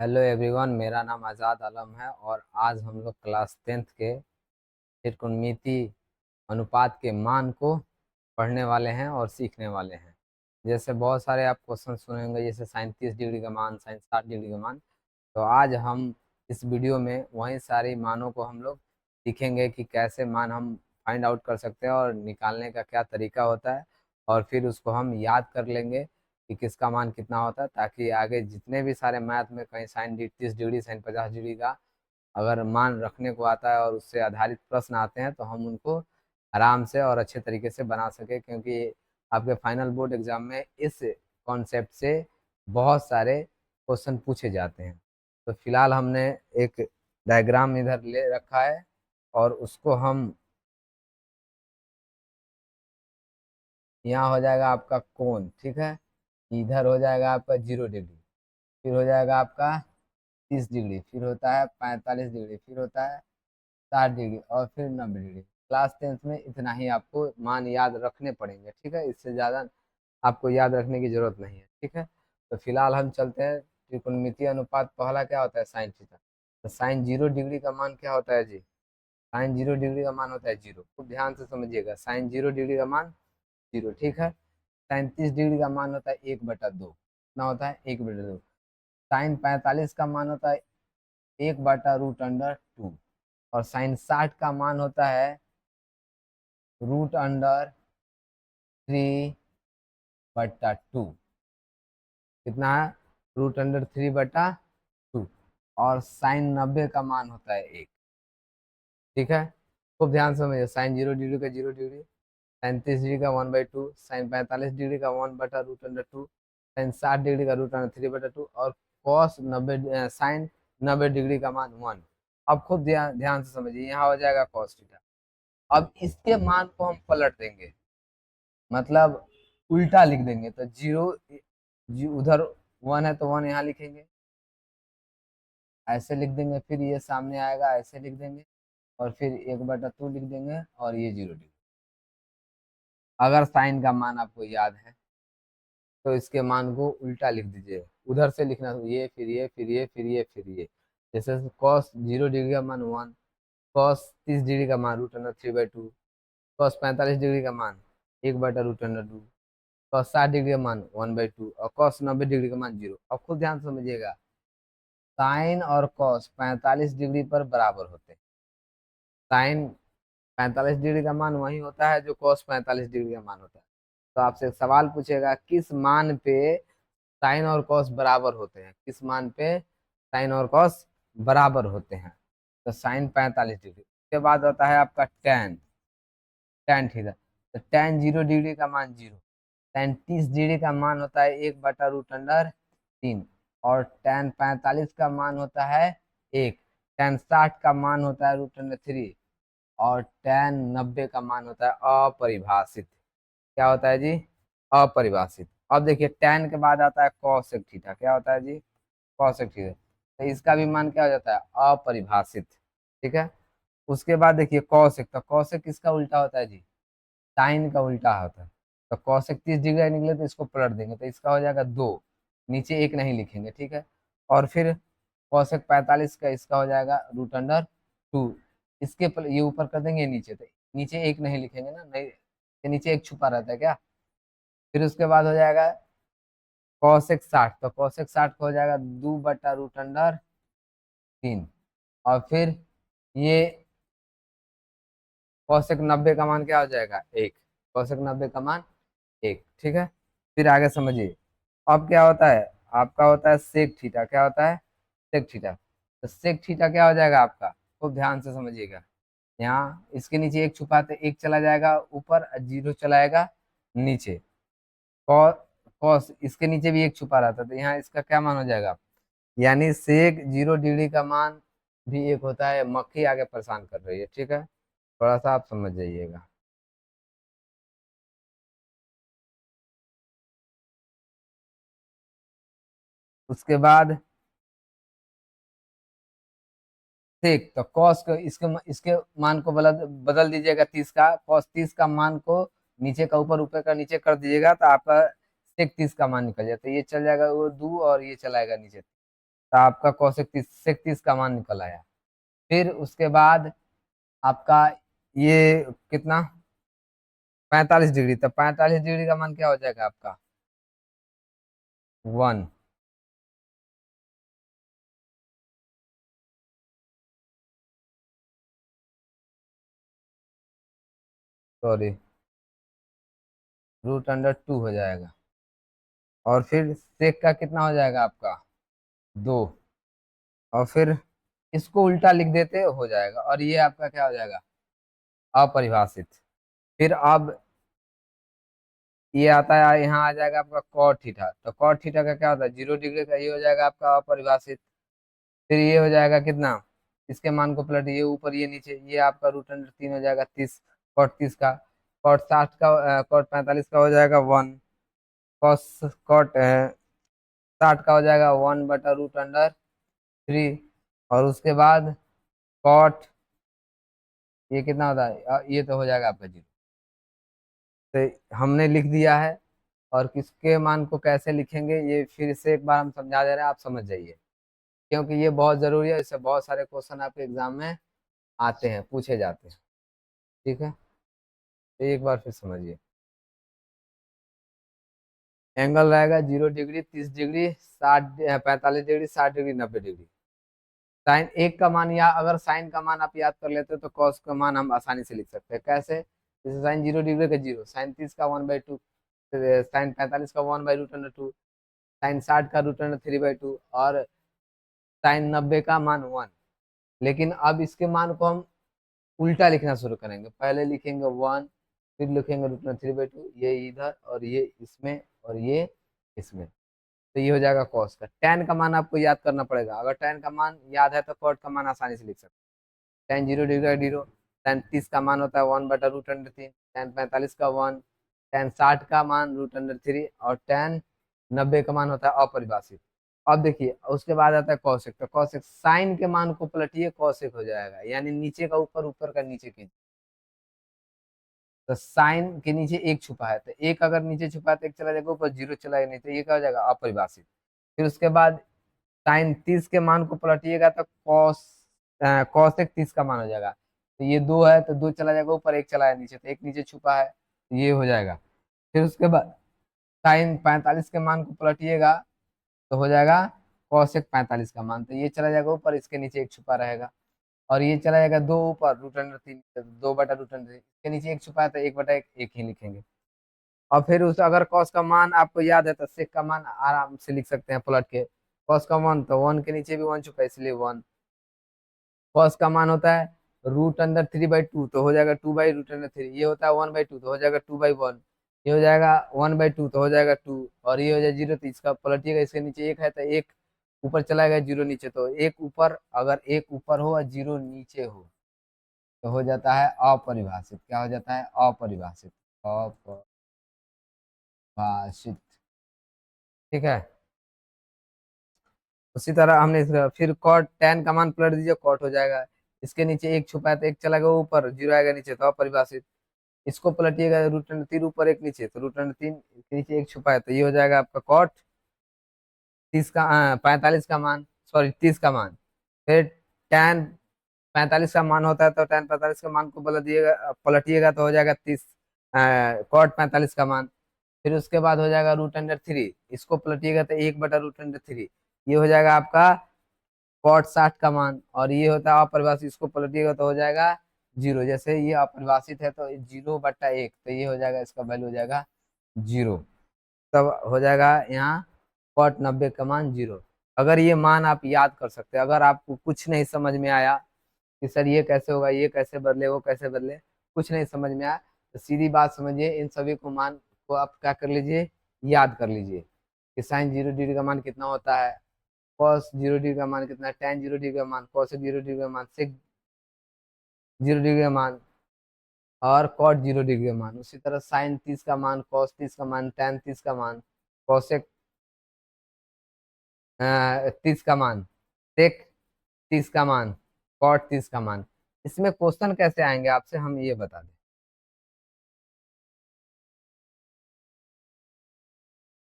Hello everyone, मेरा नाम आज़ाद आलम है और आज हम लोग क्लास 10th के त्रिकोणमिति अनुपात के मान को पढ़ने वाले हैं और सीखने वाले हैं। जैसे बहुत सारे आप क्वेश्चन सुनेंगे, जैसे साइन 30 डिग्री का मान, साइन 60 डिग्री का मान। तो आज हम इस वीडियो में वही सारी मानों को हम लोग सीखेंगे कि कैसे मान हम फाइंड आउट कर सकते हैं और निकालने का क्या तरीका होता है, और फिर उसको हम याद कर लेंगे कि किसका मान कितना होता है, ताकि आगे जितने भी सारे मैथ में कहीं साइन 30 डिग्री, साइन 50 डिग्री का अगर मान रखने को आता है और उससे आधारित प्रश्न आते हैं तो हम उनको आराम से और अच्छे तरीके से बना सके, क्योंकि आपके फाइनल बोर्ड एग्जाम में इस कॉन्सेप्ट से बहुत सारे क्वेश्चन पूछे जाते हैं। तो फिलहाल हमने एक डायग्राम इधर ले रखा है और उसको हम, यहाँ हो जाएगा आपका कोण, ठीक है। इधर हो जाएगा आपका 0 डिग्री, फिर हो जाएगा आपका 30 डिग्री, फिर होता है 45 डिग्री, फिर होता है 60 डिग्री और फिर 90 डिग्री। क्लास 10th में इतना ही आपको मान याद रखने पड़ेंगे, ठीक है। इससे ज़्यादा आपको याद रखने की जरूरत नहीं है, ठीक है। तो फिलहाल हम चलते हैं। त्रिकोणमितीय अनुपात पहला क्या होता है? Sine theta. तो साइन 0 डिग्री का मान क्या होता है जी? साइन 0 डिग्री का मान होता है 0। खूब ध्यान से समझिएगा, साइन 0 डिग्री का मान 0, ठीक है। साइन 30 डिग्री का मान होता है 1/2। कितना होता है? 1/2। साइन 45 का मान होता है 1/√2। और साइन 60 का मान होता है √3/2। कितना है? √3/2। और साइन 90 का मान होता है 1, ठीक है। खूब ध्यान से समझिए, साइन 0 डिग्री का 0 डिग्री, साइन 30 डिग्री का 1/2, साइन 45 डिग्री का 1/√2, साइन 60 डिग्री का √3/2 और कॉस 90 साइन 90 डिग्री का मान 1। अब खूब ध्यान ध्यान से समझिए, यहाँ हो जाएगा कॉस थीटा। अब इसके मान को हम पलट देंगे, मतलब उल्टा लिख देंगे। तो जीरो उधर 1 है तो 1 यहाँ लिखेंगे, ऐसे लिख देंगे। फिर ये सामने आएगा, ऐसे लिख देंगे, और फिर 1/2 लिख देंगे, और ये 0 डिग्री। अगर साइन का मान आपको याद है तो इसके मान को उल्टा लिख दीजिए, उधर से लिखना, ये फिर ये फिर ये फिर ये फिर ये। जैसे कॉस 0 डिग्री का मान 1, कॉस 30 डिग्री का मान √3/2, कॉस 45 डिग्री का मान 1/√2, कॉस 60 डिग्री का मान 1/2 और कॉस 90 डिग्री का मान 0। अब खुद ध्यान से समझिएगा, साइन और कॉस 45 डिग्री पर बराबर होते हैं। साइन 45 डिग्री का मान वही होता है जो कॉस 45 डिग्री का मान होता है। तो आपसे एक सवाल पूछेगा, किस मान पे साइन और कॉस बराबर होते हैं? किस मान पे साइन और कॉस बराबर होते हैं? तो साइन 45 डिग्री। उसके बाद होता है आपका टेन, टेन थीटा। तो टेन 0 डिग्री का मान 0। टेन 30 डिग्री का मान होता है 1/√3। और टेन 45 का मान होता है 1। टेन 60 का मान होता है √3। और टेन 90 का मान होता है अपरिभाषित। क्या होता है जी? अपरिभाषित। अब देखिए, टेन के बाद आता है कॉसेक थीटा। क्या होता है जी? Cosec theta. तो इसका भी मान क्या हो जाता है? अपरिभाषित, ठीक है। उसके बाद देखिए कॉसेक। तो कॉसेक किसका उल्टा होता है जी? साइन का उल्टा होता है। तो कॉसेक 30 डिग्री निकले तो इसको पलट देंगे, तो इसका हो जाएगा 2। नीचे 1 नहीं लिखेंगे, ठीक है। और फिर कॉसेक 45 का इसका हो जाएगा √2। इसके ये ऊपर कर देंगे नीचे, तो नीचे 1 नहीं लिखेंगे ना, नहीं, ये नीचे 1 छुपा रहता है क्या। फिर उसके बाद हो जाएगा कॉसेक 60। तो कॉसेक 60 को हो जाएगा 2/√3। और फिर ये कॉसेक 90 का मान क्या हो जाएगा? 1। कॉसेक 90 का मान 1, ठीक है। फिर आगे समझिए, अब क्या होता है? आपका होता है सेक थीटा। क्या होता है? Sec theta. तो सेक थीटा क्या हो जाएगा आपका? खूब ध्यान से समझिएगा, यहाँ इसके नीचे 1 छुपाते, 1 चला जाएगा ऊपर और 0 चलाएगा नीचे। कॉस, कॉस इसके नीचे भी 1 छुपा रहता, तो यहाँ इसका क्या मान हो जाएगा? यानी सेक 0 डिग्री का मान भी 1 होता है। मक्खी आगे परेशान कर रही है, ठीक है। थोड़ा सा आप समझ जाइएगा। उसके बाद सेक, तो कॉस को इसके मान को बदल बदल दीजिएगा 30 का। कॉस 30 का मान को नीचे का ऊपर, ऊपर का नीचे कर दीजिएगा, तो आपका सेक 30 का मान निकल जाता है। ये चल जाएगा वो 2 और ये चलाएगा नीचे। तो आपका कॉसेक 30 सेक 30 का मान निकल आया। फिर उसके बाद आपका ये कितना 45 डिग्री, तो 45 डिग्री का मान क्या हो जाएगा आपका 1। सॉरी, √2 हो जाएगा। और फिर सेक का कितना हो जाएगा आपका 2। और फिर इसको उल्टा लिख देते हो जाएगा, और ये आपका क्या हो जाएगा अपरिभाषित। फिर अब ये आता है, यहाँ आ जाएगा आपका कॉट थीटा। तो कॉट थीटा का क्या होता है 0 डिग्री का, ये हो जाएगा आपका अपरिभाषित। फिर ये हो जाएगा कितना, इसके मान को पलट, ये ऊपर ये नीचे, ये आपका √3 हो जाएगा 30। कॉट 30 का, कॉट 60 का, कॉट 45 का हो जाएगा 1। कॉस कॉट 60 का हो जाएगा 1/√3। और उसके बाद कॉट ये कितना होता है, ये तो हो जाएगा आपका 0। तो हमने लिख दिया है। और किसके मान को कैसे लिखेंगे ये फिर से एक बार हम समझा दे रहे हैं, आप समझ जाइए, क्योंकि ये बहुत जरूरी है। इससे बहुत सारे क्वेश्चन आपके एग्जाम में आते हैं, पूछे जाते हैं। ठीक है, तो एक बार फिर समझिए। एंगल रहेगा 0 degree, 30 degree, 60, 45 degree, 60 degree, 90 degree. Sine एक का मान, या अगर साइन का मान आप याद कर लेते तो कॉस का मान हम आसानी से लिख सकते हैं। कैसे, जैसे साइन 0 डिग्री का 0, साइन 30 का 1/2, साइन 45 का 1/√2, साइन 60 का √3/2, और साइन 90 का मान 1। लेकिन अब इसके मान को हम उल्टा लिखना शुरू करेंगे। पहले लिखेंगे 1, फिर लिखेंगे √3/2, ये इधर और ये इसमें और ये इसमें। तो ये हो जाएगा कॉस का। tan का मान आपको याद करना पड़ेगा। अगर tan का मान याद है तो कॉट का मान आसानी से लिख सकते हैं। tan 0 डिग्री का 0, tan 30 का मान होता है 1/√3, tan 45 का 1, tan 60 का मान √3, और tan 90 का मान होता है अपरिभाषित। अब देखिए उसके बाद आता है कौशिक। तो कौशिक साइन के मान को पलटिए, कौशिक हो जाएगा, यानी नीचे का ऊपर, ऊपर का नीचे की। तो साइन के नीचे एक छुपा है, तो एक अगर नीचे छुपा है तो एक चला जाएगा ऊपर, 0 चला जाएगा, नहीं तो ये क्या हो जाएगा अपरिभाषित। फिर उसके बाद साइन 30 के मान को पलटिएगा तो कौशिक 30 का मान हो जाएगा। तो ये 2 है तो 2 चला जाएगा ऊपर, एक चला है नीचे, तो एक नीचे छुपा है, तो ये हो जाएगा। फिर उसके बाद साइन 45 के मान को पलटिएगा तो हो जाएगा कौशिक 45 का मान, तो ये चला जाएगा ऊपर, इसके नीचे एक छुपा रहेगा। और ये चला जाएगा 2 ऊपर, √3, 2/√3, इसके नीचे एक छुपा है तो 1/1 एक ही लिखेंगे। और फिर उस अगर कॉस का मान आपको याद है तो सेक का मान आराम से लिख सकते हैं पलट के। कॉस का 1, तो 1 के नीचे भी 1 छुपा है इसलिए 1। कॉस का मान होता है √3/2, तो हो जाएगा 2/√3। ये होता है 1/2, तो हो जाएगा 2/1। ये हो जाएगा 1/2, तो हो जाएगा 2। और ये हो जाएगा 0, तो इसका पलटिएगा, इसके नीचे एक है तो एक ऊपर चला गया, 0 नीचे, तो एक ऊपर, अगर एक ऊपर हो और 0 नीचे हो तो हो जाता है अपरिभाषित। क्या हो जाता है अपरिभाषित, अपरिभाषित। ठीक है। उसी तरह हमने फिर कॉट tan का मान पलट दीजिए, कॉट हो जाएगा। इसके नीचे एक छुपा है तो एक चला गया ऊपर, 0 आएगा नीचे, तो अपरिभाषित। इसको पलटिएगा, √3 ऊपर एक नीचे, तो √3 के नीचे एक छुपा है, तो ये हो जाएगा आपका कॉट 30 का 45 का मान, सॉरी 30 का मान। फिर tan 45 का मान होता है तो tan 45 का मान को पलटिएगा तो हो जाएगा 30, कॉट 45 का मान। फिर उसके बाद हो जाएगा √3, इसको पलटिएगा तो 1/√3, ये हो जाएगा आपका कॉट 60 का मान। और ये होता है अपरिभाषित, इसको पलटिएगा तो हो जाएगा 0। जैसे ये अपरिभाषित है तो 0/1, तो ये हो जाएगा, इसका वैल्यू हो जाएगा 0। तब हो जाएगा यहाँ कॉट 90 का मान 0। अगर ये मान आप याद कर सकते हैं, अगर आपको कुछ नहीं समझ में आया कि सर ये कैसे होगा, ये कैसे बदले, वो कैसे बदले, कुछ नहीं समझ में आया, तो सीधी बात समझिए, इन सभी को मान को आप क्या कर लीजिए, याद कर लीजिए कि साइन 0 डिग्री का मान कितना होता है, कॉस 0 डिग्री का मान कितना है, tan 0 डिग्री का मान, कॉस 0 डिग्री का मान, सेक 0 डिग्री का मान, और कॉट 0 डिग्री का मान। उसी तरह साइन 30 का मान, कॉस 30 का मान, tan 30 का मान, कॉसेक 30 का मान, सेक 30 का मान, कॉट 30 का मान। इसमें क्वेश्चन कैसे आएंगे आपसे, हम ये बता दें।